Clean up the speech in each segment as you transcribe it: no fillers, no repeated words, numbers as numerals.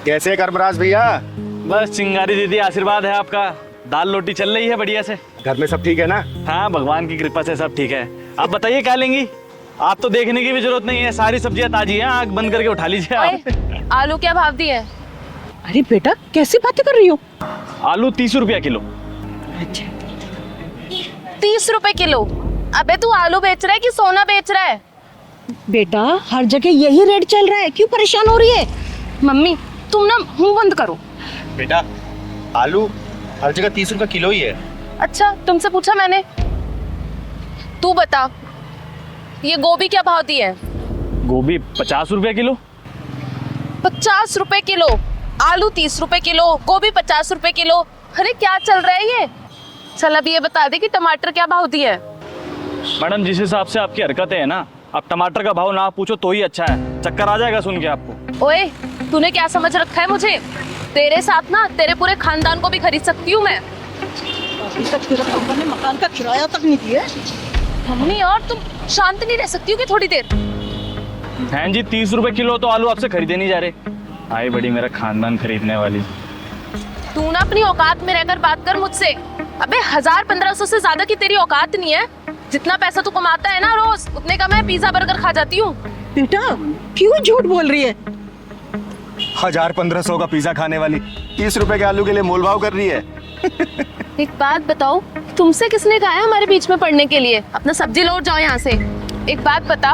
कैसे कर्मराज भैया? बस चिंगारी दीदी आशीर्वाद है आपका। दाल रोटी चल रही है बढ़िया से। घर में सब ठीक है ना? हाँ भगवान की कृपा से सब ठीक है। आप बताइए क्या लेंगी? आप तो देखने की भी जरूरत नहीं है, सारी सब्जियां ताजी हैं, आंख बंद करके उठा लीजिए आप। आलू क्या भाव दिए? अरे बेटा कैसी बातें कर रही हो? आलू 30 रुपया किलो। 30 रुपए किलो? अबे तू आलू बेच रहा है कि सोना बेच रहा है? बेटा हर जगह यही रेट चल रहा है, क्यों परेशान हो रही है? मम्मी तुम ना मुंह बंद करो। बेटा आलू हर जगह 30 रुपए किलो ही है। अच्छा तुमसे पूछा मैंने? तू बता, ये गोभी क्या भाव दी है? गोभी 50 रुपया किलो। 50 रुपए किलो? आलू 30 रुपए किलो, गोभी 50 रुपए किलो। अरे क्या चल रहा है ये? चल अब ये बता दे कि टमाटर क्या भाव दिए है? मैडम जिस हिसाब से आपकी हरकतें हैं ना, आप टमाटर का भाव ना पूछो तो ही अच्छा है, चक्कर आ जाएगा सुन के आपको। ओए तूने क्या समझ रखा है मुझे? तेरे साथ ना तेरे पूरे खानदान को भी खरीद सकती हूँ मैं। अभी तक तेरा पापा ने मकान का किराया तक नहीं दिया। मम्मी और तुम शांत नहीं रह सकती हो कि थोड़ी देर? बहन जी 30 रुपए किलो तो आलू आपसे खरीदे नहीं जा रहे। आई बड़ी मेरा खानदान खरीदने वाली। तू ना अपनी औकात में रहकर बात कर मुझसे। अबे 1000-1500 से ज्यादा की तेरी औकात नहीं है। जितना पैसा तू कमाता है ना रोज, उतने का मैं पिज्जा बर्गर खा जाती हूँ। बेटा क्यों झूठ बोल रही है? 1000-1500 का पिज्जा खाने वाली 30 रुपए के आलू के लिए मोल भाव कर रही है। एक बात बताओ, तुमसे किसने कहा है हमारे बीच में पड़ने के लिए? अपना सब्जी लौट जाओ यहाँ से। एक बात बता,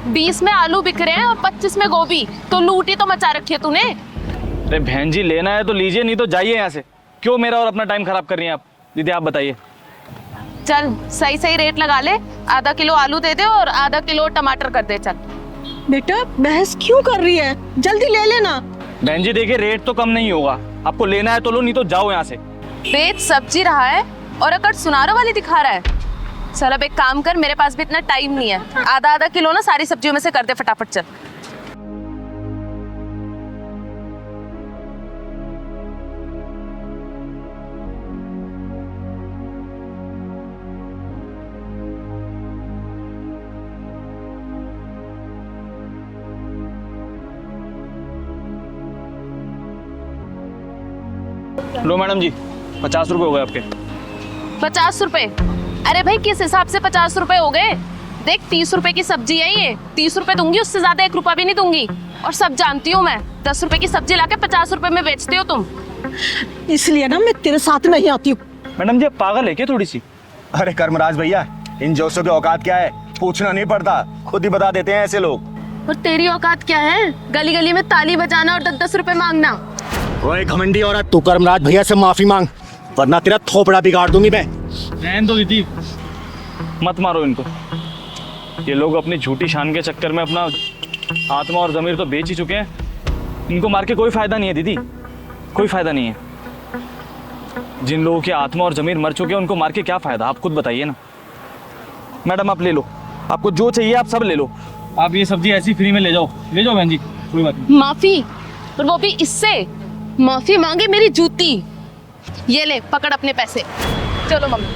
20 में आलू बिक रहे हैं और 25 में गोभी, तो लूटी तो मचा रखी है तूने। अरे बहन जी लेना है तो लीजिए, नहीं तो जाइए यहाँ से। क्यों मेरा और अपना टाइम खराब कर रही हैं आप? दीदी आप बताइए। चल सही सही रेट लगा ले, आधा किलो आलू दे दे और आधा किलो टमाटर कर दे। चल बेटा बहस क्यों कर रही है, जल्दी ले लेना। बहन जी देखिए रेट तो कम नहीं होगा, आपको लेना है तो लो, नहीं तो जाओ यहाँ से। बेच सब्जी रहा है और अकड़ सुनारों वाली दिखा रहा है। चल अब एक काम कर, मेरे पास भी इतना टाइम नहीं है। आधा आधा किलो ना सारी सब्जियों में से कर दे फटाफट। चल लो मैडम जी 50 रुपए हो गए आपके। 50 रुपए? अरे भाई किस हिसाब से 50 रुपए हो गए? देख 30 रुपए की सब्जी है ये, 30 रुपए दूंगी, उससे ज्यादा 1 रुपया भी नहीं दूंगी। और सब जानती हूँ मैं, 10 रुपए की सब्जी लाके 50 रुपए में बेचते हो तुम। इसलिए ना मैं तेरे साथ नहीं आती हूँ। मैडम जी आप पागल है क्या थोड़ी सी? अरे कर्मराज भैया, इन जोशों की औकात क्या है पूछना नहीं पड़ता, खुद ही बता देते हैं ऐसे लोग। और तेरी औकात क्या है? गली गली में ताली बजाना और 10-10 रुपए मांगना। ओए घमंडी औरत, तू कर्मराज भैया से माफी मांग, वरना तेरा थोपड़ा बिगाड़ दूंगी मैं। रहने दो दीदी, मत मारो इनको। ये लोग अपनी झूठी शान के चक्कर में अपना आत्मा और ज़मीर तो बेच ही चुके हैं। इनको मार के कोई फायदा नहीं है दीदी, कोई फायदा नहीं है। जिन लोगों की आत्मा और ज़मीर मर चुके हैं उनको मार के क्या फायदा, आप खुद बताइए ना। मैडम आप ले लो, आपको जो चाहिए आप सब ले लो। आप ये सब्जी ऐसी फ्री में ले जाओ बहन जी, कोई बात नहीं। माफी? और वो भी इससे? माफी मांगे मेरी जूती। ये ले पकड़ अपने पैसे। चलो मम्मी।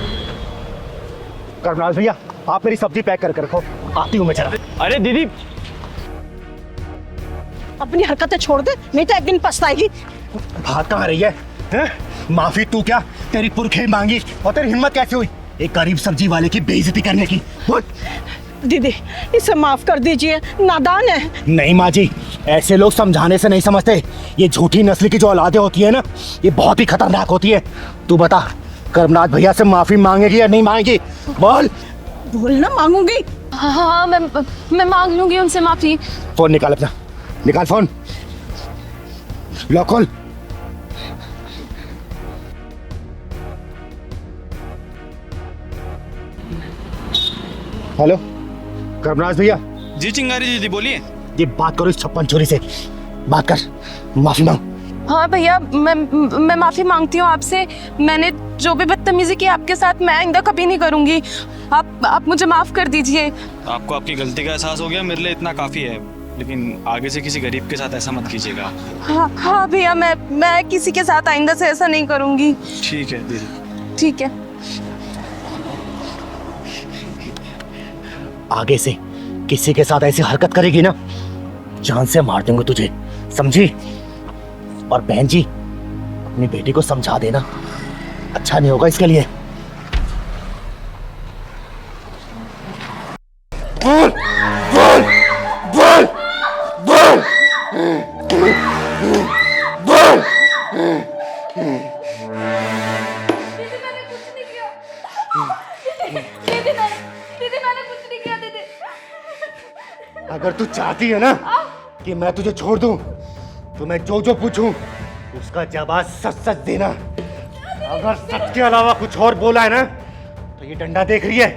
कर्मराज भैया आप मेरी सब्जी पैक करके रखो, आती हूँ मैं जरा। अरे दीदी अपनी हरकतें छोड़ दे, नहीं तो एक दिन पछताएगी। बात कहाँ रही है, हैं? माफी तू क्या, तेरी पुरखे मांगी और तेरी हिम्मत कैसे हुई एक गरीब सब्जी वाले की बेइज्जती करने की? बोल। दीदी इसे माफ कर दीजिए, नादान है। नहीं माँ जी, ऐसे लोग समझाने से नहीं समझते। ये झूठी नस्ल की जो औलादें होती है ना, ये बहुत ही खतरनाक होती है। तू बता कर्मनाथ भैया से माफी मांगेगी या नहीं मांगेगी? बोल। बोल ना, मांगूंगी। हाँ मैं मांग लूंगी उनसे माफी। फोन निकाल अपना, निकाल फोन, लॉक खोल। हेलो कर्मराज भैया। जी चिंगारी दीदी बोलिए। ये बात करो इस 56 छोरी से, बात कर, माफी मांग। हाँ भैया मैं माफी मांगती हूँ आपसे। मैंने जो भी बदतमीजी की आपके साथ, मैं आइंदा कभी नहीं करूँगी। आप मुझे माफ कर दीजिए। आपको आपकी गलती का एहसास हो गया, मेरे लिए इतना काफ़ी है। लेकिन आगे से किसी गरीब के साथ ऐसा मत कीजिएगा। हाँ भैया मैं किसी के साथ आइंदा से ऐसा नहीं करूँगी। ठीक है दीदी। ठीक है। आगे से किसी के साथ ऐसी हरकत करेगी ना, जान से मार दूंगा तुझे, समझी? और बहन जी, अपनी बेटी को समझा देना, अच्छा नहीं होगा इसके लिए। बोल बोल बोल बोल बोल। दीदी मैंने कुछ नहीं किया। दीदी मैंने कुछ नहीं किया दीदी। अगर तू चाहती है ना कि मैं तुझे छोड़ दूं, तो मैं जो जो पूछूं उसका जवाब सच सच देना। अगर सच के अलावा कुछ और बोला है ना, तो ये डंडा देख रही है,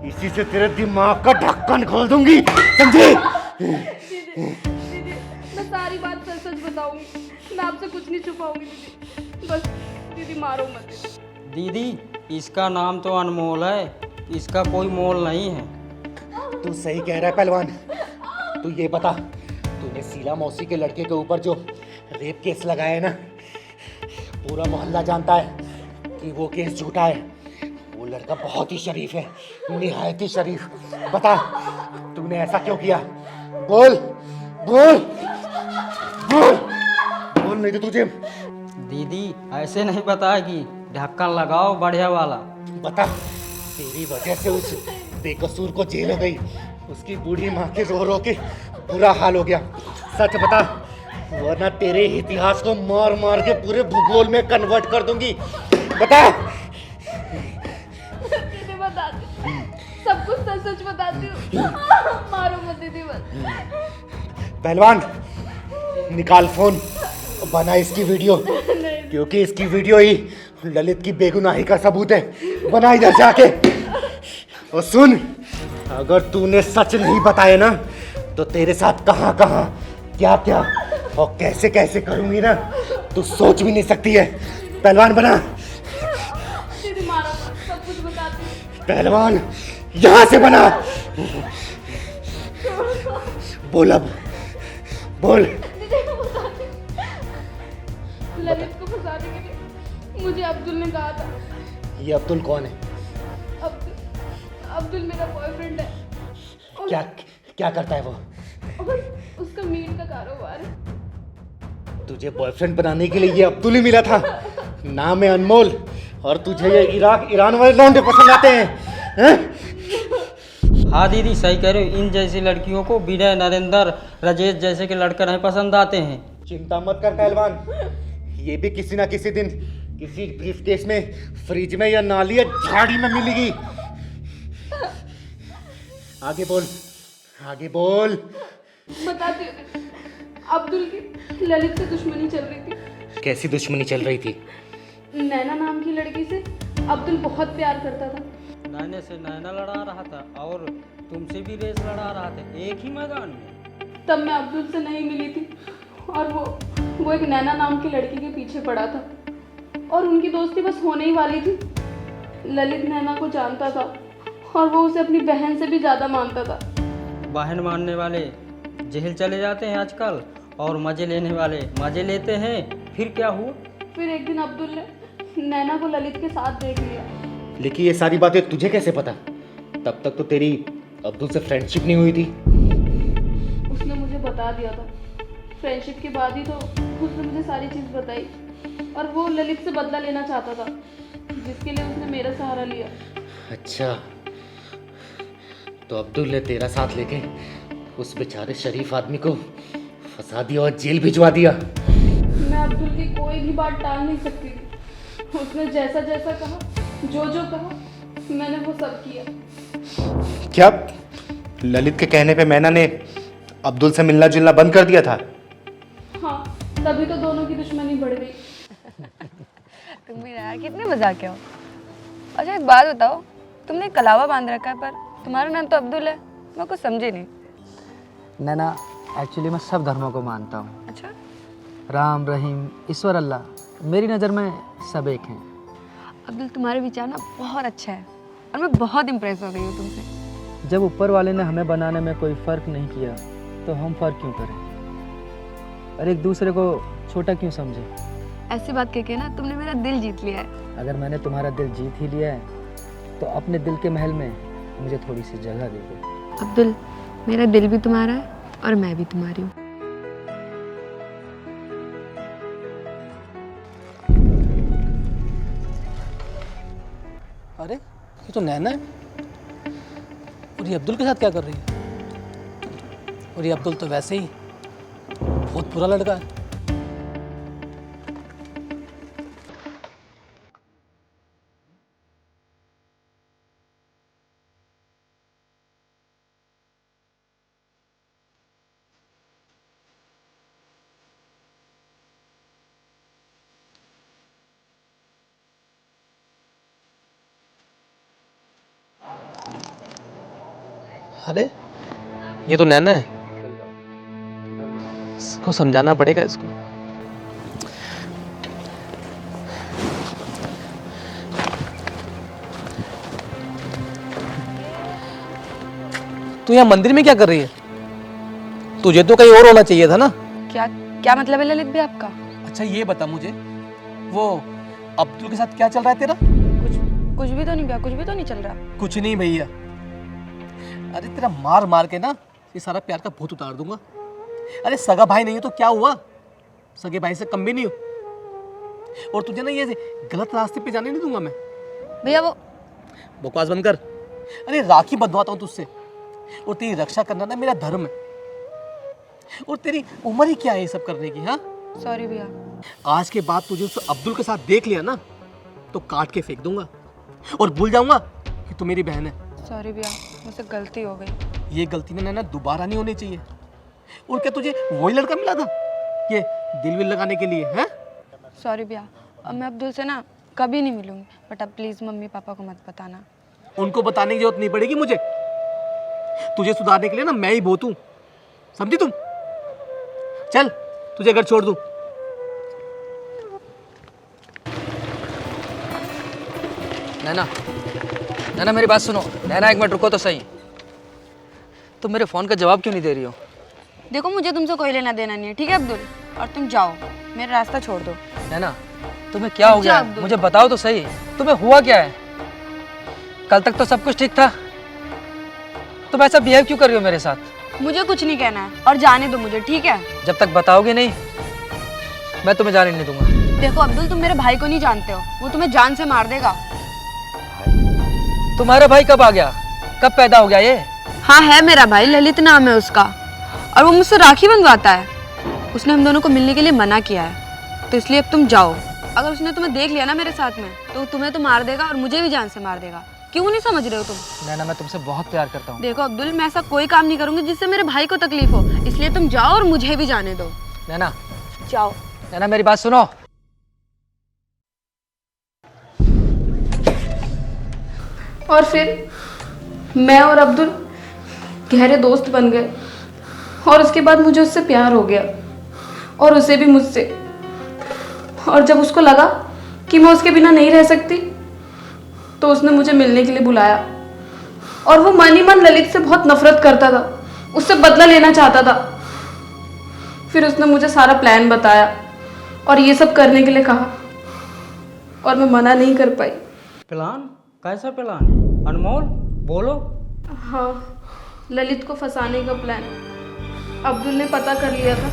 इसी से तेरे दिमाग का ढक्कन खोल दूंगी, समझी? दीदी मैं सारी बात सच सच बताऊंगी, मैं आपसे कुछ नहीं छुपाऊंगी दीदी। बस दीदी मारो मत। दीदी इसका नाम तो अनमोल है, इसका कोई मोल नहीं है। तू सही कह रहा है पहलवान। तू ये बता, तूने शीला मौसी के लड़के के ऊपर जो रेप केस लगाया है ना, पूरा मोहल्ला जानता है कि वो केस झूठा है। वो लड़का बहुत ही शरीफ है, निहायत ही शरीफ। बता तूने ऐसा क्यों किया? बोल बोल बोल बोल, नहीं तो तुझे। दीदी ऐसे नहीं बताएगी, ढक्कन लगाओ बढ़िया वाला। बता, तेरी वजह से उस बेकसूर को जेल हो गई, उसकी बूढ़ी माँ के रो रो के बुरा हाल हो गया। सच बता, वरना तेरे इतिहास को मार मार के पूरे भूगोल में कन्वर्ट कर दूंगी। बता। दीदी बताती हूँ, सब कुछ सच सच बताती हूँ। मारो मत दीदी बस। पहलवान निकाल फोन, बना इसकी वीडियो, क्योंकि इसकी वीडियो ही ललित की बेगुनाही का सबूत है। बना इधर जाके। और सुन, अगर तूने सच नहीं बताया ना, तो तेरे साथ कहां कहां क्या क्या और कैसे कैसे करूंगी ना, तू सोच भी नहीं सकती है। पहलवान बना। दीदी मारो मत, सब कुछ बताती हूँ। पहलवान यहां से बना। बोल अब, बोल। दीदी को बताती हूँ। ललित को फंसाने के लिए मुझे अब्दुल ने कहा था। ये अब्दुल कौन है? अब्दुल मेरा बॉयफ्रेंड है। और क्या क्या करता है वो? और उसका मीट का कारोबार है। तुझे बॉयफ्रेंड बनाने के लिए ये अब्दुल ही मिला था। नाम है अनमोल, और तुझे ये इराक ईरान वाले लौंडे पसंद आते हैं? हाँ दीदी सही कह रहे हो, इन जैसी लड़कियों को विनय, नरेंद्र, राजेश जैसे के लड़के नहीं पसंद आते हैं। चिंता मत कर पहलवान, ये भी किसी ना किसी दिन किसी ब्रीफकेस में, फ्रिज में या नाली या झाड़ी में मिलेगी। आगे बोल, आगे बोल। बताती हूँ। अब्दुल की ललित से दुश्मनी चल रही थी। कैसी दुश्मनी चल रही थी? नैना नाम की लड़की से अब्दुल बहुत प्यार करता था। नैने से नैना लड़ा रहा था और तुमसे भी रेस लड़ा रहा था, एक ही मैदान में। तब मैं अब्दुल से नहीं मिली थी, और वो एक नैना नाम की लड़की के पीछे पड़ा था, और उनकी दोस्ती बस होने ही वाली थी। ललित नैना को जानता था, और वो उसे अपनी बहन से भी ज़्यादा मानता था। बहन मानने वाले जेल चले जाते हैं आजकल, और मजे लेने वाले मजे लेते हैं। फिर क्या हुआ? फिर एक दिन अब्दुल ने नैना को ललित के साथ देख लिया। लेकिन ये सारी बातें तुझे कैसे पता? तब तक तो तेरी अब्दुल से फ्रेंडशिप नहीं हुई थी। उसने मुझे बता दिया था। फ्रेंडशिप के बाद ही तो उसने मुझे सारी चीज़ बताई, और वो ललित से बदला लेना चाहता था, जिसके लिए उसने मेरा सहारा लिया। अच्छा, तो अब्दुल ने तेरा साथ लेके उस बेचारे शरीफ आदमी को फंसा दिया और जेल भिजवा दिया। मैं अब्दुल की कोई भी बात टाल नहीं सकती थी। उसने जैसा जैसा कहा, जो जो कहा, मैंने वो सब किया। क्या ललित के कहने पे मैना ने अब्दुल से मिलना जुलना बंद कर दिया था? हाँ, तभी तो दोनों की दुश्मनी बढ़ गई। तुम भी यार कितने मजाक हो। अच्छा एक बात बताओ, तुमने कलावा बांध रखा है पर तुम्हारा नाम तो अब्दुल है, मैं कुछ समझी नहीं। नैना एक्चुअली मैं सब धर्मों को मानता हूँ। अच्छा, राम, रहीम, ईश्वर, अल्लाह, मेरी नज़र में सब एक हैं। अब्दुल तुम्हारे विचार ना बहुत अच्छा है, और मैं बहुत इम्प्रेस हो गई हूँ तुमसे। जब ऊपर वाले ने हमें बनाने में कोई फ़र्क नहीं किया, तो हम फ़र्क क्यों करें और एक दूसरे को छोटा क्यों समझें? ऐसी बात कह के ना तुमने मेरा दिल जीत लिया है। अगर मैंने तुम्हारा दिल जीत ही लिया है, तो अपने दिल के महल में मुझे थोड़ी सी जगह दे दो। अब्दुल, मेरा दिल भी तुम्हारा है और मैं भी तुम्हारी हूँ। अरे ये तो नैना है। और ये अब्दुल के साथ क्या कर रही है? और ये अब्दुल तो वैसे ही बहुत बुरा लड़का है। अरे ये तो नैना है, इसको समझाना पड़ेगा इसको। तू यहाँ मंदिर में क्या कर रही है? तुझे तो कहीं और होना चाहिए था ना। क्या क्या मतलब है ललित भी आपका? अच्छा ये बता मुझे, वो अब्दुल के साथ क्या चल रहा है तेरा? कुछ भी तो नहीं भैया, कुछ भी तो नहीं चल रहा। कुछ नहीं भैया, अरे तेरा मार मार के ना ये सारा प्यार का भूत उतार दूंगा। अरे सगा भाई नहीं हो तो क्या हुआ, सगे भाई से कम भी नहीं हो। और तुझे ना ये गलत रास्ते पे जाने नहीं दूंगा मैं। भैया वो बकवास बंद कर। अरे राखी बंधवाता हूँ तुझसे, और तेरी रक्षा करना ना मेरा धर्म है। और तेरी उम्र ही क्या है ये सब करने की? हाँ सॉरी भैया। आज के बाद तुझे उस अब्दुल के साथ देख लिया ना तो काट के फेंक दूंगा और भूल जाऊंगा कि तू मेरी बहन है। सॉरी भैया, मुझसे गलती हो गई। ये गलती ना दोबारा नहीं होनी चाहिए। और क्या तुझे वही लड़का मिला था ये दिल विल लगाने के लिए? हैं? सॉरी भैया, अब मैं अब्दुल से ना कभी नहीं मिलूंगी, बट अब प्लीज़ मम्मी पापा को मत बताना। उनको बताने की जरूरत नहीं पड़ेगी मुझे। तुझे सुधारने के लिए ना मैं ही बहुत हूँ, समझी तुम? चल तुझे घर छोड़ दूँ। नैना, नैना मेरी बात सुनो। नैना एक मिनट रुको तो सही। तुम मेरे फ़ोन का जवाब क्यों नहीं दे रही हो? देखो मुझे तुमसे कोई लेना देना नहीं है, ठीक है अब्दुल? और तुम जाओ, मेरा रास्ता छोड़ दो। नैना तुम्हें क्या हो गया है? मुझे बताओ तो सही, तुम्हें हुआ क्या है? कल तक तो सब कुछ ठीक था, तुम ऐसा बिहेव क्यों कर रही हो मेरे साथ? मुझे कुछ नहीं कहना है और जाने दो मुझे, ठीक है? जब तक बताओगे नहीं मैं तुम्हें जाने नहीं दूंगा। देखो अब्दुल, तुम मेरे भाई को नहीं जानते हो, वो तुम्हें जान से मार देगा। तुम्हारा भाई कब आ गया, कब पैदा हो गया ये? हाँ है मेरा भाई, ललित नाम है उसका, और वो मुझसे राखी बंधवाता है। उसने हम दोनों को मिलने के लिए मना किया है, तो इसलिए अब तुम जाओ। अगर उसने तुम्हें देख लिया ना मेरे साथ में तो तुम्हें तो मार देगा और मुझे भी जान से मार देगा। क्यों नहीं समझ रहे हो तुम? नैना मैं तुमसे बहुत प्यार करता हूँ। देखो अब्दुल, मैं ऐसा कोई काम नहीं करूंगी जिससे मेरे भाई को तकलीफ हो, इसलिए तुम जाओ और मुझे भी जाने दो। नैना, जाओ। नैना मेरी बात सुनो। और फिर मैं और अब्दुल गहरे दोस्त बन गए, और उसके बाद मुझे उससे प्यार हो गया और उसे भी मुझसे। और जब उसको लगा कि मैं उसके बिना नहीं रह सकती तो उसने मुझे मिलने के लिए बुलाया। और वो मन ही मन ललित से बहुत नफरत करता था, उससे बदला लेना चाहता था। फिर उसने मुझे सारा प्लान बताया और ये सब करने के लिए कहा, और मैं मना नहीं कर पाई। प्लान? कैसा प्लान? अनमोल बोलो। हाँ, ललित को फंसाने का प्लान। अब्दुल ने पता कर लिया था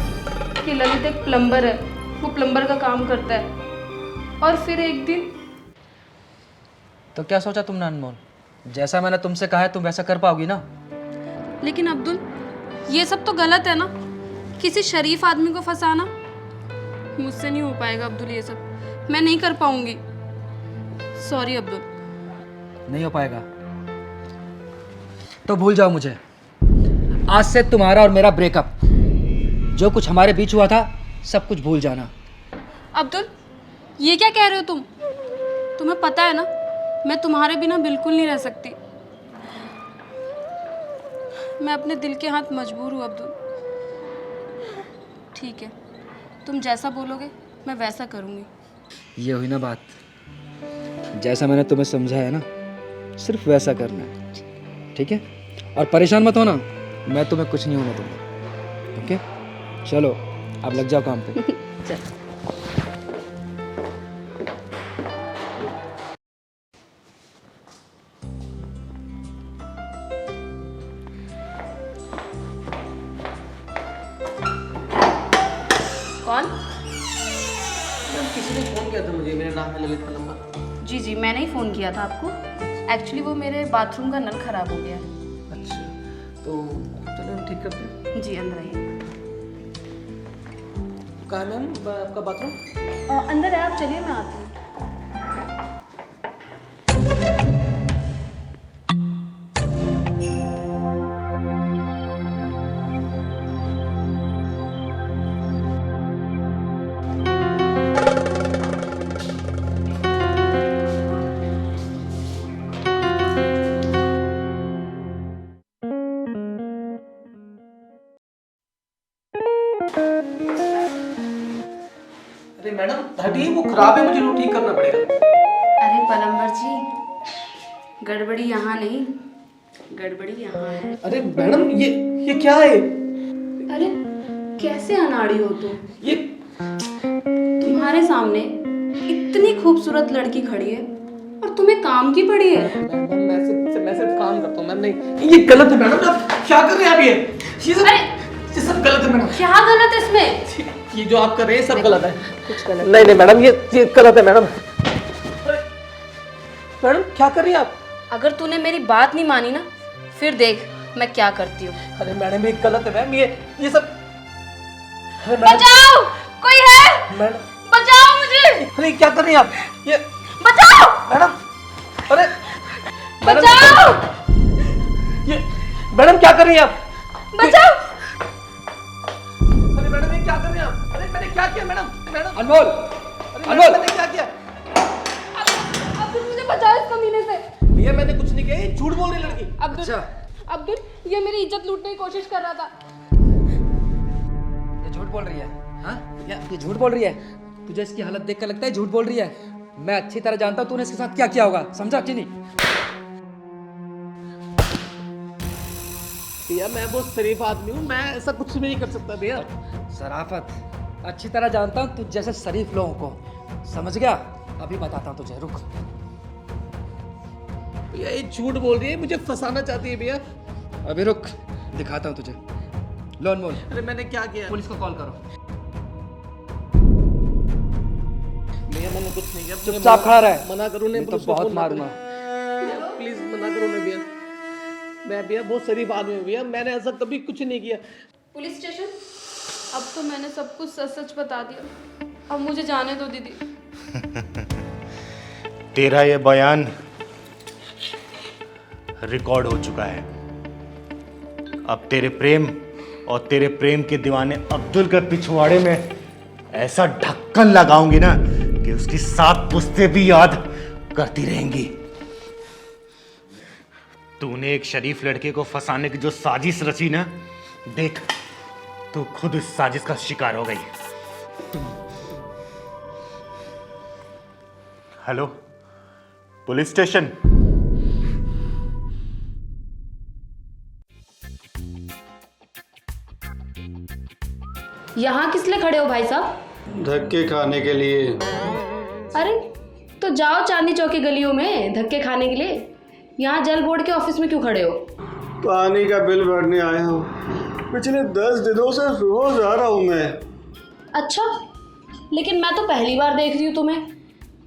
कि ललित एक प्लम्बर है, वो प्लम्बर का काम करता है। और फिर एक दिन तो क्या सोचा तुमने अनमोल? जैसा मैंने तुमसे कहा है तुम वैसा कर पाओगी ना? लेकिन अब्दुल, ये सब तो गलत है ना, किसी शरीफ आदमी को फंसाना। मुझसे नहीं हो पाएगा अब्दुल, ये सब मैं नहीं कर पाऊंगी। सॉरी अब्दुल। नहीं हो पाएगा तो भूल जाओ मुझे। आज से तुम्हारा और मेरा ब्रेकअप, जो कुछ हमारे बीच हुआ था सब कुछ भूल जाना। अब्दुल, ये क्या कह रहे हो तुम? तुम्हें पता है ना मैं तुम्हारे बिना बिल्कुल नहीं रह सकती। मैं अपने दिल के हाथ मजबूर हूँ अब्दुल। ठीक है, तुम जैसा बोलोगे मैं वैसा करूँगी। ये हुई ना बात, जैसा मैंने तुम्हें समझाया ना सिर्फ वैसा करना है, ठीक है? और परेशान मत होना, मैं तुम्हें कुछ नहीं होने दूंगा। ओके चलो अब लग जाओ काम पे। चल। कौन? किसी ने फोन किया था मुझे, मेरे नाम है ललित का नंबर। जी जी, मैंने ही फ़ोन किया था आपको। एक्चुअली वो मेरे बाथरूम का नल ख़राब हो गया है। अच्छा, तो चलो हम ठीक करते हैं। जी, अंदर आइए। कहाँ है मैम आपका बाथरूम? अंदर है, आप चलिए, मैं आती हूँ। अरे मैडम हटिए, वो खराब है, मुझे वो ठीक करना पड़ेगा। अरे प्लम्बर जी, गड़बड़ी यहाँ नहीं, गड़बड़ी यहाँ है। अरे मैडम ये क्या है? अरे कैसे अनाड़ी हो तुम? ये तुम्हारे सामने इतनी खूबसूरत लड़की खड़ी है और तुम्हें काम की पड़ी है। मैं सिर्फ काम करता हूँ मैम। नहीं, ये गलत है मैडम, आप क्या कर रहे हैं आप? ये सब गलत है मैडम। क्या गलत है इसमें? ये जो आप कर रहे हैं सब गलत है। कुछ गलत नहीं मैडम, ये गलत है मैडम। मैडम क्या कर रही हैं आप? अगर तूने मेरी बात नहीं मानी ना, फिर देख मैं क्या करती हूँ। अरे मैडम ये गलत है मैम, ये सब। अरे मैडम, बचाओ, कोई है? मैडम बचाओ मुझे, अरे क्या कर रही हैं आप? ये बचाओ, मैडम, अरे बचाओ, ये मैडम क्या कर रही हैं आप? बचाओ। अरे मैडम ये क्या कर रही हैं आप? अरे मैंने क्या किया मैडम? मैडम अनमोल, अरे अनमोल! मैंने क्या किया? अब्दुल मुझे बचाओ इस कमीने से। भैया मैंने कुछ नहीं किया, ये झूठ बोल रही लड़की। अब्दुल, अब्दुल ये मेरी इज्जत लूटने की कोशिश कर रहा था। ये झूठ बोल रही है। हाँ, ये झूठ बोल रही है। तुझे इसकी हालत देख कर लगता है झूठ बोल रही है? मैं अच्छी तरह जानता हूँ तूने इसके साथ क्या किया होगा, समझा कि नहीं? भैया मैं बहुत शरीफ आदमी हूँ, मैं ऐसा कुछ भी नहीं कर सकता भैया। शराफत, अच्छी तरह जानता हूँ तुझ जैसे शरीफ लोगों को, समझ गया? अभी बताता हूँ तुझे, रुक। भैया ये झूठ बोल रही है, मुझे फंसाना चाहती है भैया। अभी रुक, दिखाता हूँ तुझे। लो अनमोल, अरे मैंने क्या किया? पुलिस को कॉल करो। भैया मैंने कुछ नहीं किया। चुपचाप खड़ा रहे, मना करो नहीं तो बहुत मारूंगा। प्लीज मना करो ना भैया। मैं भैया बहुत शरीफ आदमी हूँ भैया, मैंने ऐसा कभी कुछ नहीं किया। पुलिस स्टेशन, अब तो मैंने सब कुछ सच सच बता दिया, अब मुझे जाने दो दीदी। तेरा ये बयान रिकॉर्ड हो चुका है। अब तेरे प्रेम और तेरे प्रेम के दीवाने अब्दुल के पिछवाड़े में ऐसा ढक्कन लगाऊंगी ना कि उसकी 7 पुश्तें भी याद करती रहेंगी। तूने एक शरीफ लड़के को फंसाने की जो साजिश रची ना, देख तू खुद इस साजिश का शिकार हो गई। Hello, police station. यहाँ किस लिए खड़े हो भाई साहब? धक्के खाने के लिए। अरे तो जाओ चांदनी चौक की गलियों में धक्के खाने के लिए, यहाँ जल बोर्ड के ऑफिस में क्यों खड़े हो? पानी का बिल भरने आया हूँ, पिछले 10 दिनों से रोज आ रहा हूँ मैं। अच्छा, लेकिन मैं तो पहली बार देख रही हूँ तुम्हें।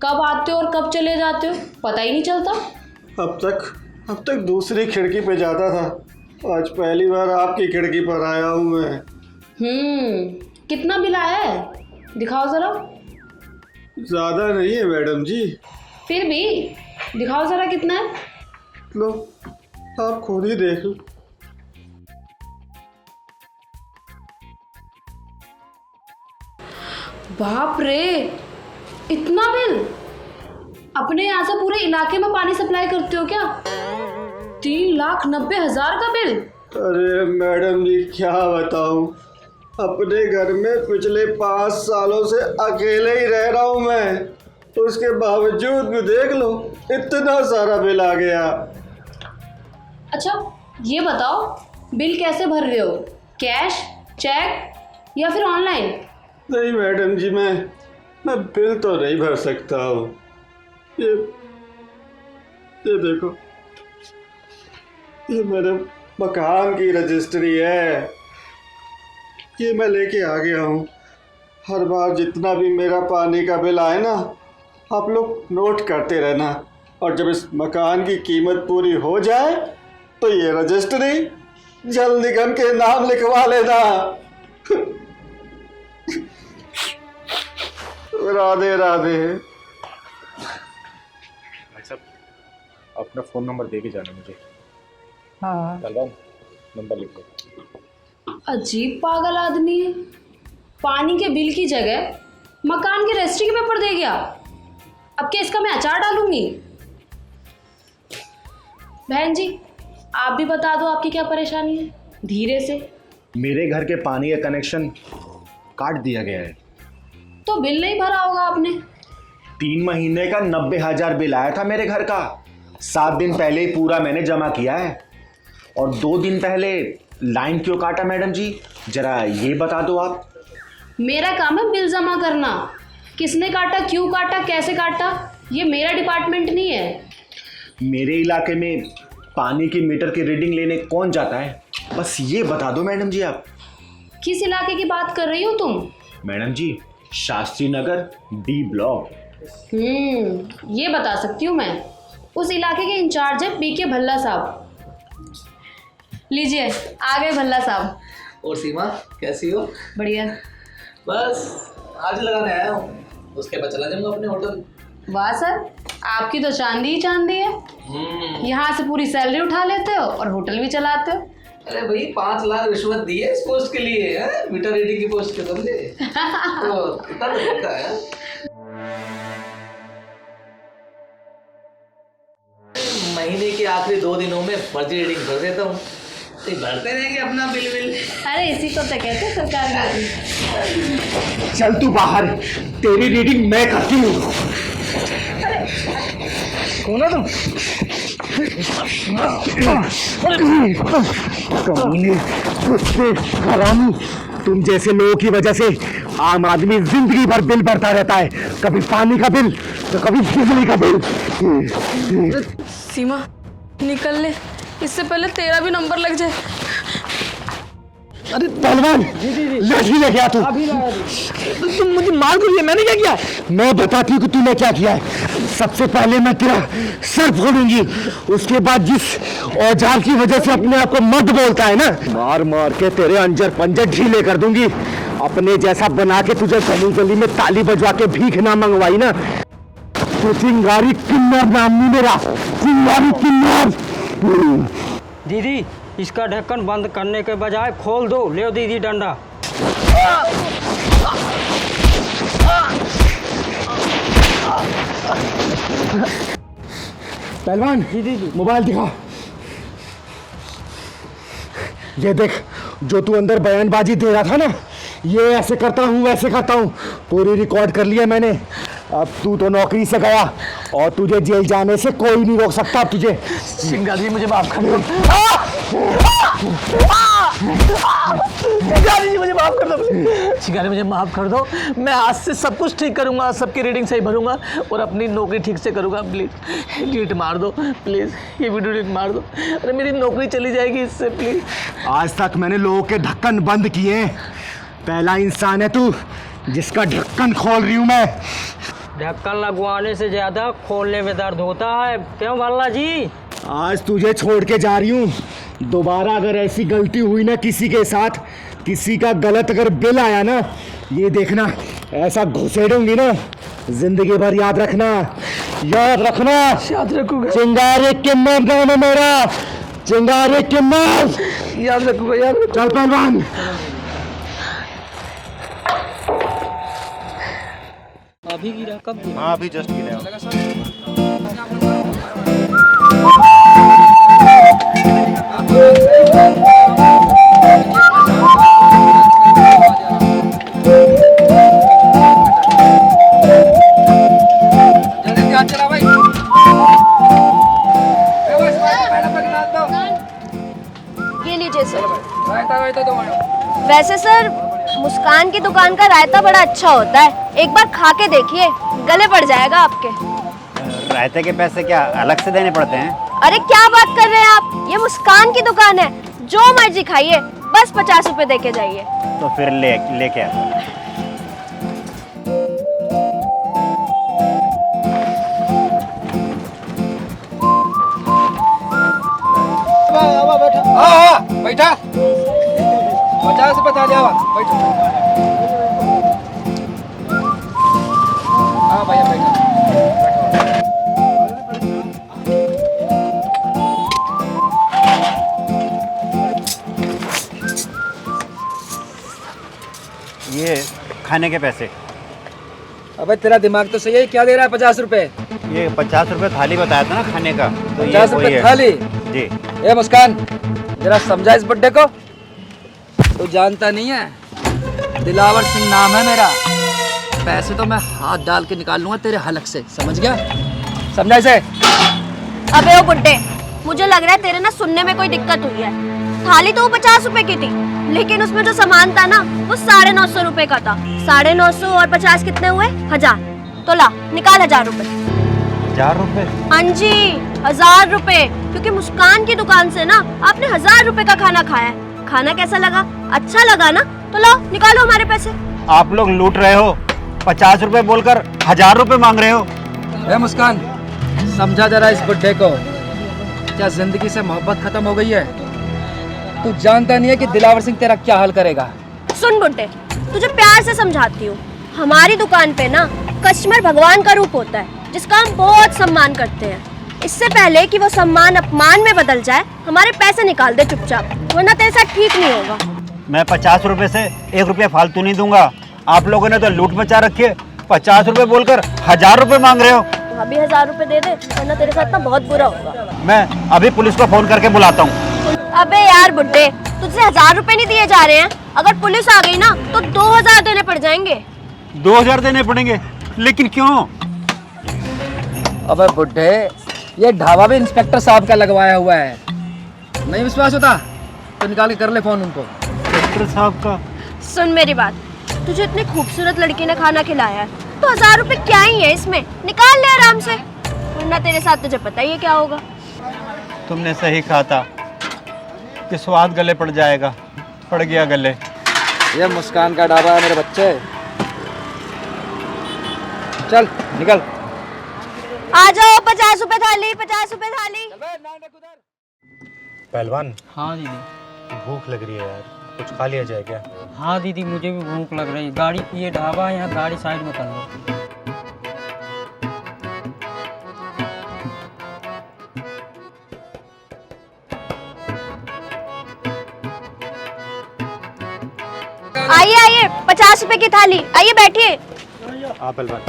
कब आते हो और कब चले जाते हो पता ही नहीं चलता। अब तक दूसरी खिड़की पे जाता था, आज पहली बार आपकी खिड़की पर आया हूँ मैं। कितना बिल आया है? दिखाओ जरा। ज्यादा नहीं है मैडम जी। फिर भी दिखाओ जरा कितना है। लो आप खुद ही देख लो। बाप रे, इतना बिल! अपने यहाँ से पूरे इलाके में पानी सप्लाई करते हो क्या? 3,90,000 का बिल। अरे मैडम जी क्या बताऊं, अपने घर में पिछले 5 सालों से अकेले ही रह रहा हूं मैं, उसके बावजूद भी देख लो इतना सारा बिल आ गया। अच्छा ये बताओ, बिल कैसे भर रहे हो? कैश, चेक या फिर ऑनलाइन? नहीं मैडम जी, मैं बिल तो नहीं भर सकता हूँ। ये देखो, ये मेरे मकान की रजिस्ट्री है, ये मैं लेके आ गया हूँ। हर बार जितना भी मेरा पानी का बिल आए ना, आप लोग नोट करते रहना, और जब इस मकान की कीमत पूरी हो जाए तो ये रजिस्ट्री जल निगम के नाम लिखवा लेना। राधे राधे। भाई साहब, अपना फोन नंबर दे के जाना मुझे। हाँ नंबर लिख दो। अजीब पागल आदमी है, पानी के बिल की जगह मकान के रजिस्ट्री के पेपर दे गया। अब क्या इसका मैं अचार डालूंगी? बहन जी, आप भी बता दो आपकी क्या परेशानी है, धीरे से। मेरे घर के पानी का कनेक्शन काट दिया गया है। तो बिल नहीं भरा होगा आपने? 3 महीने का 90,000 बिल आया था मेरे घर का। 7 दिन पहले ही पूरा मैंने जमा किया है। और 2 दिन पहले लाइन क्यों काटा मैडम जी, जरा ये बता दो आप। मेरा काम है बिल जमा करना। किसने काटा, क्यों काटा, कैसे काटा, ये मेरा डिपार्टमेंट नहीं है। मेरे इलाके में पानी की मीटर की रीडिंग लेने कौन जाता है, बस ये बता दो मैडम जी आप। किस इलाके की बात कर रही हो तुम? मैडम जी, शास्त्री नगर D ब्लॉक। ये बता सकती हूँ मैं। उस इलाके के इंचार्ज है पीके भल्ला साहब। लीजिए, आ गए भल्ला साहब। और सीमा कैसी हो? बढ़िया। बस आज लगाने आया हूँ, उसके बाद चला जाऊंगा अपने होटल। वाह सर, आपकी तो चांदी ही चांदी है। यहाँ से पूरी सैलरी उठा लेते हो और होटल भी चलाते हो। अरे भाई 5 लाख रिश्वत दी है इस पोस्ट के लिए, है मीटर रीडिंग की पोस्ट के बदले। तो कितना लगता है? महीने के आखिरी 2 दिनों में फर्जी रीडिंग कर देता हूँ, तो भरते रहेंगे अपना बिल। अरे इसी को तो कहते हैं सरकार का। चल तू बाहर, तेरी रीडिंग मैं करती हूँ। कौन है तुम? हरामी, तुम जैसे लोगों की वजह से आम आदमी जिंदगी भर बिल भरता रहता है, कभी पानी का बिल तो कभी बिजली का बिल। सीमा निकल ले, इससे पहले तेरा भी नंबर लग जाए। अरे पहलवान, लाठी लेके आ तू। तुम मुझे मार क्यों दिया? मैंने क्या किया? मैं बताती हूँ कि तूने क्या किया है। सबसे पहले मैं तेरा सर फोड़ूंगी, उसके बाद जिस औजार की वजह से अपने आप को मर्द बोलता है ना, मार मार के तेरे अंजर पंजर ढीले कर दूंगी। अपने जैसा बना के तुझे गली गली में ताली बजवा के भीख ना मंगवाई ना, तो चिंगारी किन्नर नाम नहीं मेरा, चिंगारी किन्नर। दीदी, इसका ढक्कन बंद करने के बजाय खोल दो। ले दीदी डंडा। पहलवान, मोबाइल दिखा। ये देख, जो तू अंदर बयानबाजी दे रहा था ना, ये ऐसे करता हूँ वैसे करता हूँ, पूरी रिकॉर्ड कर लिया मैंने। अब तू तो नौकरी से गया और तुझे जेल जाने से कोई नहीं रोक सकता। अब तुझे चिंगारी मुझे माफ कर दो। चिंगारी मुझे माफ कर दो। चिंगारी मुझे माफ कर दो। मैं आज से सब कुछ ठीक करूंगा, सबकी रीडिंग सही भरूंगा और अपनी नौकरी ठीक से करूंगा। प्लीज डिलीट मार दो, प्लीज ये वीडियो डिलीट मार दो। अरे मेरी नौकरी चली जाएगी इससे, प्लीज। आज तक मैंने लोगों के ढक्कन बंद किए, पहला इंसान है तू जिसका ढक्कन खोल रही हूं मैं। ढक्कन लगवाने से ज्यादा खोलने में दर्द होता है, क्यों भल्ला जी? आज तुझे छोड़ के जा रही हूँ। दोबारा अगर ऐसी गलती हुई ना किसी के साथ, किसी का गलत अगर बिल आया ना, ये देखना ऐसा घुसेड़ूंगी ना, जिंदगी भर याद रखना, याद रखना। याद रखूंगा। चिंगारी किन्नर गाँव है मेरा, चिंगारी किन्नर। याद रखूंगा, याद रखूंगा। चल पहलवान। अभी गिरा कब? हाँ अभी जस्ट गिरा। ये लीजिए सर। वैसे सर मुस्कान की दुकान का रायता बड़ा अच्छा होता है, एक बार खा के देखिए, गले पड़ जाएगा आपके। रायते के पैसे क्या अलग से देने पड़ते हैं? अरे क्या बात कर रहे हैं आप, ये मुस्कान की दुकान है, जो मर्जी खाइए, बस 50 रुपए दे के जाइए। तो फिर लेके आ। खाने के पैसे। अबे तेरा दिमाग तो सही है, क्या दे रहा है 50 रुपए? ये 50 रुपए थाली बताया था ना खाने का, तो ये 50 वही रुपए है। थाली? जी। ए मुस्कान, जरा समझा इस बुड्ढे को। तू जानता नहीं है, दिलावर सिंह नाम है मेरा। पैसे तो मैं हाथ डाल के निकाल लूंगा तेरे हलक से, समझ गया? समझा इसे? अबे ओ बुड्ढे, मुझे लग रहा है तेरे ना सुनने में कोई दिक्कत हुई है। थाली तो वो 50 रुपए की थी, लेकिन उसमें जो सामान था ना वो 950 रुपए का था। 950 और 50 कितने हुए? 1000। तो ला निकाल 1000 रुपए। 1000 रुपए? हाँ जी, 1000 रुपए, क्योंकि मुस्कान की दुकान से ना आपने 1000 रुपए का खाना खाया है। खाना कैसा लगा? अच्छा लगा ना? तो लाओ निकालो हमारे पैसे। आप लोग लूट रहे हो, 50 रुपए बोलकर 1000 रुपए मांग रहे हो। ए मुस्कान, समझा जरा इस बुड्ढे को। क्या जिंदगी से मोहब्बत खत्म हो गई है? तू जानता नहीं है कि दिलावर सिंह तेरा क्या हाल करेगा? सुन बुड्ढे, तुझे प्यार से समझाती हूँ। हमारी दुकान पे ना कस्टमर भगवान का रूप होता है, जिसका हम बहुत सम्मान करते हैं। इससे पहले कि वो सम्मान अपमान में बदल जाए, हमारे पैसे निकाल दे चुपचाप, वरना तेरे साथ ठीक नहीं होगा। मैं 50 रुपए से 1 रुपया फालतू नहीं दूंगा। आप लोगों ने तो लूट मचा रखी है। 50 रुपए बोलकर 1000 रुपए मांग रहे हो। अभी 1000 रुपए दे दे, वरना तेरे साथ ना बहुत बुरा होगा। मैं अभी पुलिस को फोन करके बुलाता हूँ। अबे यार बुड्ढे, तुझसे 1000 रुपए नहीं दिए जा रहे हैं। अगर पुलिस आ गई ना तो 2000 देने पड़ जाएंगे। 2000 देने पड़ेंगे? लेकिन क्यों? अबे बुड्ढे, ये ढाबा भी इंस्पेक्टर साहब का लगवाया हुआ है। नहीं विश्वास होता तो निकाल के कर ले फोन उनको। इंस्पेक्टर साहब का? सुन मेरी बात, तुझे इतनी खूबसूरत लड़की ने खाना खिलाया है, तो 1000 रुपए क्या ही है इसमें? निकाल ले आराम से, वरना तेरे साथ तुझे पता ही है क्या होगा। तुमने सही कहा था कि स्वाद गले पड़ जाएगा, पड़ गया गले। ये मुस्कान का ढाबा है मेरे बच्चे। चल निकल। आ जाओ, 50 रुपए थाली, 50 रुपए थाली। पहलवान, हाँ दीदी। भूख लग रही है यार, कुछ खा लिया जाए क्या? हाँ दीदी, मुझे भी भूख लग रही है। गाड़ी ये ढाबा है, यहाँ गाड़ी साइड में कर लो। आइए आइए, 50 रुपए की थाली, आइए बैठिए। हाँ पहलवान।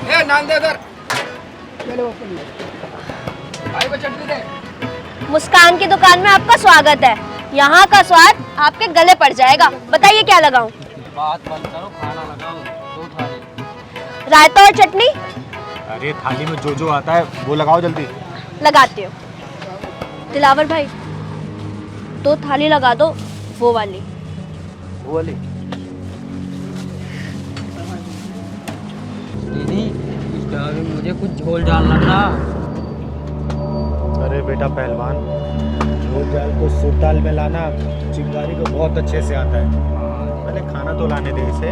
ए नान दे उधर। भाई को चटनी दे। मुस्कान की दुकान में आपका स्वागत है। यहाँ का स्वाद आपके गले पड़ जाएगा। बताइए क्या लगाऊं? बात बंद करो, खाना लगाओ। 2 थाली। रायता और चटनी? अरे थाली में जो जो आता है वो लगाओ जल्दी। लगाती हूँ। दिलावर भाई, 2 थाली लगा दो, वो वाली। वो वाली? दीदी, इस ढाबे में मुझे कुछ झोल डालना था। अरे बेटा पहलवान, झोल डाल को सूप दाल में लाना चिंगारी को बहुत अच्छे से आता है। पहले खाना तो लाने दे इसे।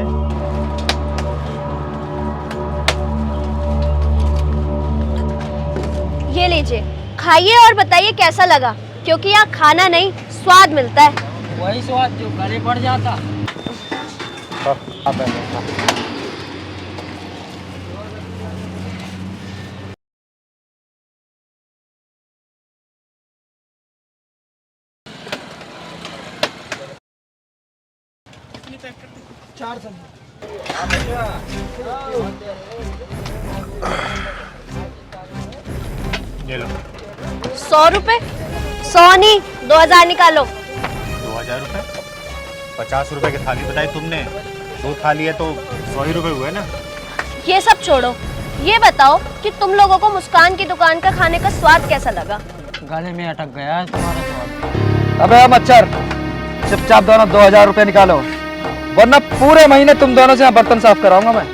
ये लीजिए, खाइए और बताइए कैसा लगा, क्योंकि यहाँ खाना नहीं स्वाद मिलता है। वही स्वाद जो गले पड़ जाता। ये लो। 100 रुपए? 100 नहीं, 2000 निकालो। 2000 रुपए? 50 रुपए की थाली बताई तुमने, 2 थाली है तो 100 ही रुपए हुए ना। ये सब छोड़ो, ये बताओ कि तुम लोगों को मुस्कान की दुकान का खाने का स्वाद कैसा लगा? गले में अटक गया है तुम्हारा स्वाद। अबे मच्छर, चुपचाप दोनों 2000 रुपए निकालो, वरना पूरे महीने तुम दोनों से यहाँ बर्तन साफ कराऊंगा मैं।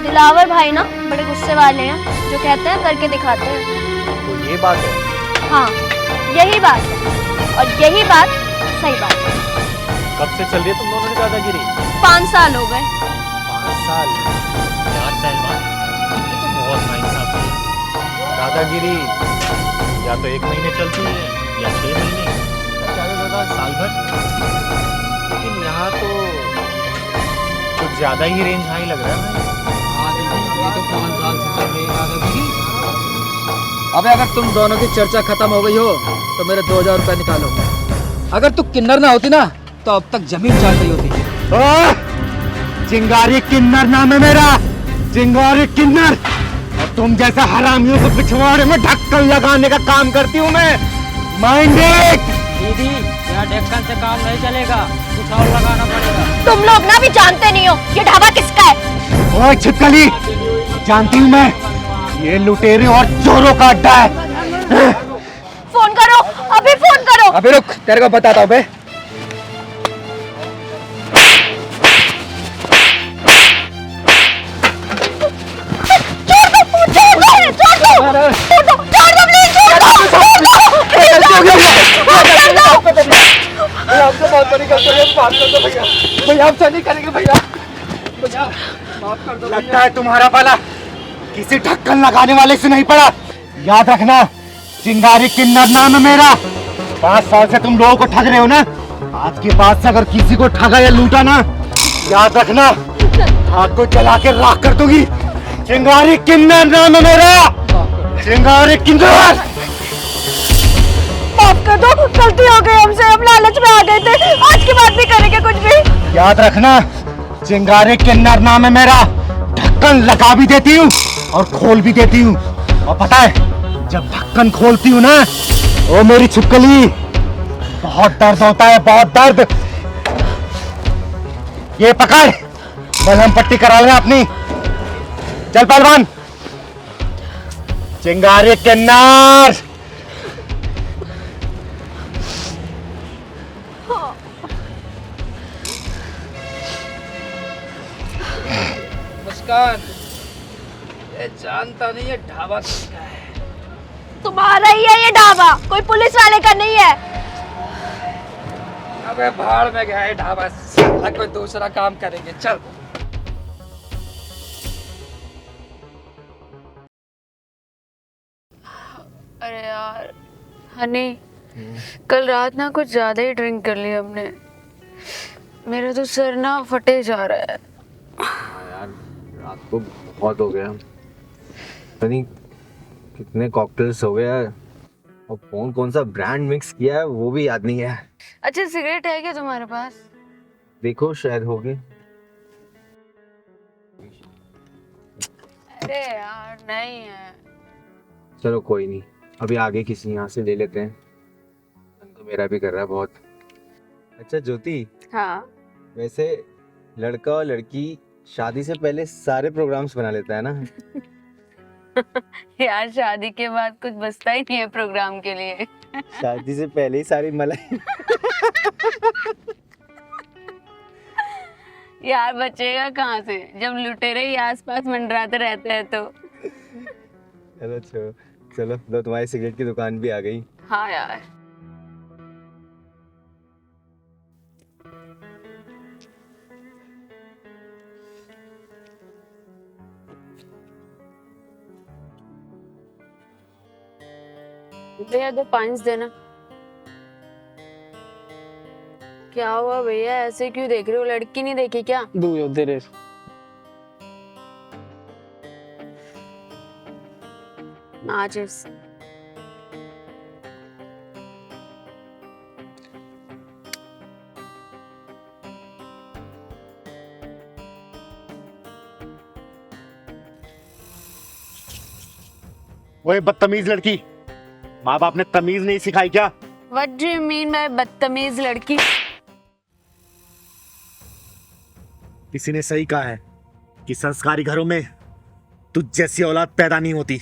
दिलावर भाई ना बड़े गुस्से वाले हैं, जो कहते हैं करके दिखाते हैं। तो ये बात है? हाँ, यही बात है, और यही बात सही बात है। कब से चल रही है तुम दोनों की दादागिरी? 5 साल हो गए। 5 साल? यार पहलवान, ये तो बहुत नाइंसाफी है। दादागिरी या तो 1 महीने चलती है या 6 महीने, ज़्यादा से ज़्यादा साल भर। लेकिन यहाँ तो कुछ ज़्यादा ही रेंज हाई लग रहा है। हाँ दीदी, ये तो 5 साल से चल रही है दादागिरी। अबे अगर तुम दोनों की चर्चा खत्म हो गई हो तो मेरे 2000 रुपए निकालो। अगर तू किन्नर ना होती ना तो अब तक जमीन चाट रही होती। चिंगारी किन्नर नाम है मेरा, चिंगारी किन्नर। और तुम जैसा हरामियों को पिछवाड़े में ढक्कन लगाने का काम करती हूँ मैं। Mind it. दीदी यहाँ ढक्कन से काम नहीं चलेगा, कुछ और लगाना पड़ेगा। तुम लोग ना भी जानते नहीं हो ये ढाबा किसका है। ओए छिपकली, जानती हूँ मैं, ये लुटेरे और चोरों का अड्डा है। फोन करो, अभी फोन करो। अभी रुक, तेरे को बताता हूँ बे। लगता है तुम्हारा भला किसी ढक्कन लगाने वाले से नहीं पड़ा। याद रखना, चिंगारी किन्नर नाम है मेरा। 5 साल से तुम लोगों को ठग रहे हो ना, आज के बाद से अगर किसी को ठगा या लूटा ना, याद रखना आग को जला के राख कर दूंगी। चिंगारी किन्नर नाम है मेरा, चिंगारी किन्नर। माफ कर दो, गलती हो गई हमसे, हम लालच में आ गए थे, आज के बाद नहीं करेंगे कुछ भी। याद रखना, चिंगारी किन्नर नाम है मेरा। ढक्कन लगा भी देती हूँ और खोल भी देती हूँ। और पता है, जब ढक्कन खोलती हूँ ना, ओ मेरी छिपकली, बहुत दर्द होता है, बहुत दर्द। ये पकड़, मलहम पट्टी करा लेना अपनी। चल पहलवान। चिंगारी किन्नर। मुस्कान, ये जानता नहीं है ढाबा किसका है। तुम्हारा ही है ये ढाबा, कोई पुलिस वाले का नहीं है। अबे भाड़ में गया है ढाबा, साला कोई दूसरा काम करेंगे। चल। अरे यार हनी, कल रात ना कुछ ज्यादा ही ड्रिंक कर ली हमने। मेरा तो सर ना फटे जा रहा है। यार रात को बहुत हो गया, पता नहीं कितने कॉकटेल्स हो गए यार, और कौन सा ब्रांड मिक्स किया है वो भी याद नहीं है। अच्छा सिगरेट है क्या तुम्हारे पास? देखो शायद होगी। अरे यार नहीं है। चलो कोई नहीं, अभी आगे किसी यहाँ से ले लेते हैं, तो मेरा भी कर रहा है बहुत। अच्छा ज्योति, हाँ वैसे लड़का और लड़की शादी से पहले सारे प्रोग्राम्स बना लेता है ना। यार शादी के बाद कुछ बचता ही नहीं है प्रोग्राम के लिए। शादी से पहले ही सारी मलाई। यार बचेगा कहाँ से जब लुटेरे ही आसपास मंडराते रहते हैं तो। चलो चलो तो तुम्हारी सिगरेट की दुकान भी आ गई। हाँ यार भैया 2 5 देना। क्या हुआ भैया, ऐसे क्यों देख रहे हो? लड़की नहीं देखी क्या? दो दे रे। माचिस। ओए बदतमीज लड़की, माँ बाप ने तमीज नहीं सिखाई क्या? What do you mean by बदतमीज लड़की? किसी ने सही कहा है कि संस्कारी घरों में तुझ जैसी औलाद पैदा नहीं होती।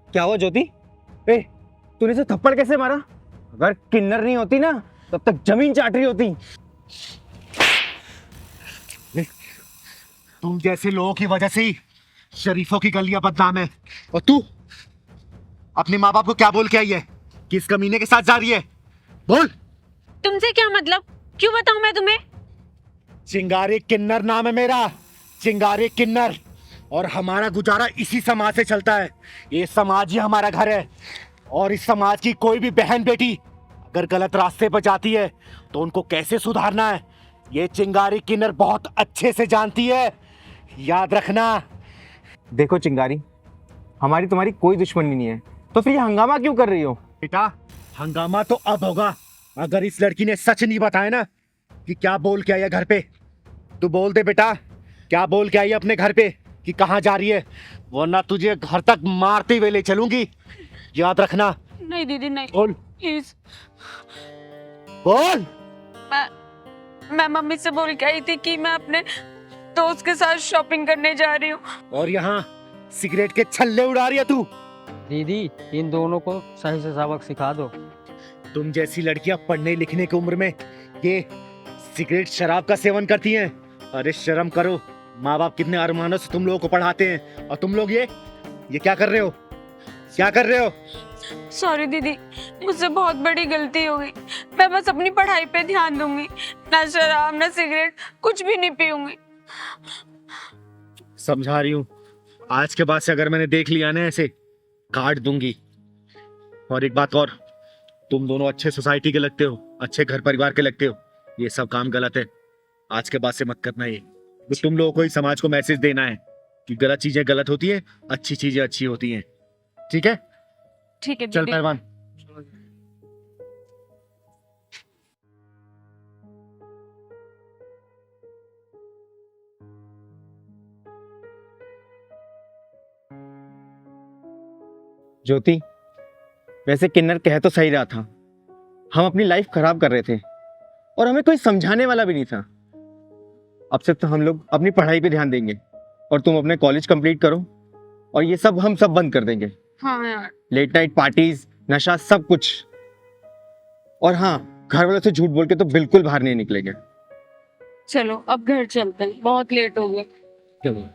क्या हुआ ज्योति? ए, तूने इसे थप्पड़ कैसे मारा? अगर किन्नर नहीं होती ना तब तक जमीन चाट रही होती। तुम जैसे लोगों की वजह से ही शरीफों की गलियां बदनाम है। और तू अपने माँ बाप को क्या बोल के आई है? किस कमीने के साथ जा रही है? बोल। तुमसे क्या मतलब? क्यों बताऊं मैं तुम्हें? चिंगारी किन्नर नाम है मेरा, चिंगारी किन्नर। और हमारा गुजारा इसी समाज से चलता है। ये समाज ही हमारा घर है। और इस समाज की कोई भी बहन बेटी अगर गलत रास्ते पर जाती है तो उनको कैसे सुधारना है, ये चिंगारी किन्नर बहुत अच्छे से जानती है। याद रखना। देखो चिंगारी, हमारी तुम्हारी कोई दुश्मनी नहीं है, तो फिर ये हंगामा क्यों कर रही हो? बेटा हंगामा तो अब होगा अगर इस लड़की ने सच नहीं बताया ना कि क्या बोल के आई है घर पे। तू बोल दे बेटा, क्या बोल के आई है अपने घर पे कि कहाँ जा रही है, वरना तुझे घर तक मारते हुए ले चलूंगी, याद रखना। नहीं दीदी नहीं, बोल प्लीज। बोल। मैं मम्मी से बोल के आई थी कि मैं अपने दोस्त के साथ शॉपिंग करने जा रही हूँ। और यहाँ सिगरेट के छल्ले उड़ा रही है तू। दीदी इन दोनों को सही से सबक सिखा दो। तुम जैसी लड़कियां पढ़ने लिखने की उम्र में ये सिगरेट शराब का सेवन करती हैं। अरे शर्म करो, माँ बाप कितने अरमानों से तुम लोगों को पढ़ाते हैं और तुम लोग ये क्या कर रहे हो, क्या कर रहे हो? सॉरी दीदी, मुझसे बहुत बड़ी गलती हो गई। मैं बस अपनी पढ़ाई पे ध्यान दूंगी, ना शराब ना सिगरेट, कुछ भी नहीं पीऊंगी। समझा रही हूँ, आज के बाद से अगर मैंने देख लिया ना ऐसे काट दूंगी। और एक बात और, तुम दोनों अच्छे सोसाइटी के लगते हो, अच्छे घर परिवार के लगते हो, ये सब काम गलत है। आज के बाद से मत करना ये। तो तुम लोगों को ही समाज को मैसेज देना है कि गलत चीजें गलत होती है, अच्छी चीजें अच्छी होती हैं। ठीक है? ठीक है चल दीदी। पहलवान। ज्योति, वैसे किन्नर कह तो सही रहा था, हम अपनी लाइफ खराब कर रहे थे और हमें कोई समझाने वाला भी नहीं था। अब से तो हम लोग अपनी पढ़ाई पे ध्यान देंगे और तुम अपने कॉलेज कंप्लीट करो और ये सब हम सब बंद कर देंगे। हाँ यार। लेट नाइट पार्टीज, नशा, सब कुछ। और हाँ, घर वालों से झूठ बोल के तो बिल्कुल बाहर नहीं निकलेंगे। चलो अब घर चलते हैं, बहुत लेट हो गया। चलो।